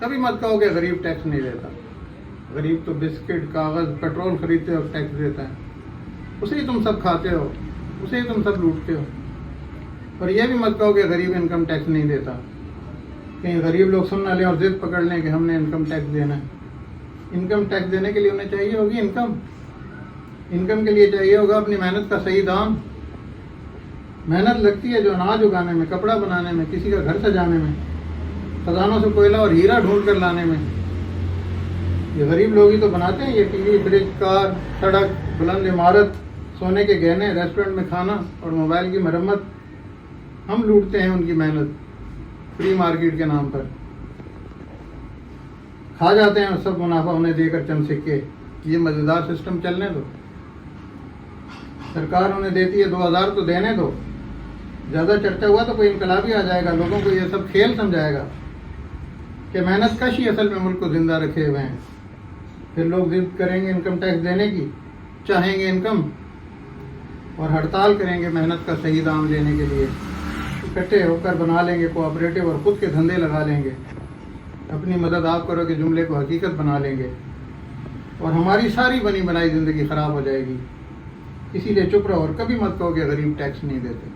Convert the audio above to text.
कभी मत कहो कि गरीब टैक्स नहीं देता। गरीब तो बिस्किट, कागज़, पेट्रोल खरीदते हो टैक्स देता है, उसे ही तुम सब खाते हो, उसे ही तुम सब लूटते हो। और ये भी मत कहो कि गरीब इनकम टैक्स नहीं देता, कहीं गरीब लोग सुन ना लें और ज़िद पकड़ लें कि हमने इनकम टैक्स देना है। इनकम टैक्स देने के लिए उन्हें चाहिए होगी इनकम के लिए चाहिए होगा अपनी मेहनत का सही दाम। मेहनत लगती है जो अनाज उगाने में, कपड़ा बनाने में, किसी का घर सजाने में, खजानों से कोयला और हीरा ढूंढ कर लाने में। ये गरीब लोग ही तो बनाते हैं ये टीवी, फ्रिज, कार, सड़क, बुलंद इमारत, सोने के गहने, रेस्टोरेंट में खाना और मोबाइल की मरम्मत। हम लूटते हैं उनकी मेहनत फ्री मार्केट के नाम पर, खा जाते हैं और सब मुनाफा उन्हें देकर चंद सिक्के। ये मज़ेदार सिस्टम चलने दो। सरकार उन्हें देती है 2000 तो देने दो। ज़्यादा चर्चा हुआ तो कोई इनकलाबी आ जाएगा, लोगों को ये सब खेल समझाएगा कि मेहनत कश ही असल में मुल्क को ज़िंदा रखे हुए हैं। फिर लोग जिद करेंगे इनकम टैक्स देने की, चाहेंगे इनकम, और हड़ताल करेंगे मेहनत का सही दाम देने के लिए। इकट्ठे होकर बना लेंगे कोऑपरेटिव और ख़ुद के धंधे लगा लेंगे। अपनी मदद आप करो के जुमले को हकीकत बना लेंगे और हमारी सारी बनी बनाई ज़िंदगी ख़राब हो जाएगी। इसीलिए चुप रहो और कभी मत कहो कि गरीब टैक्स नहीं देते।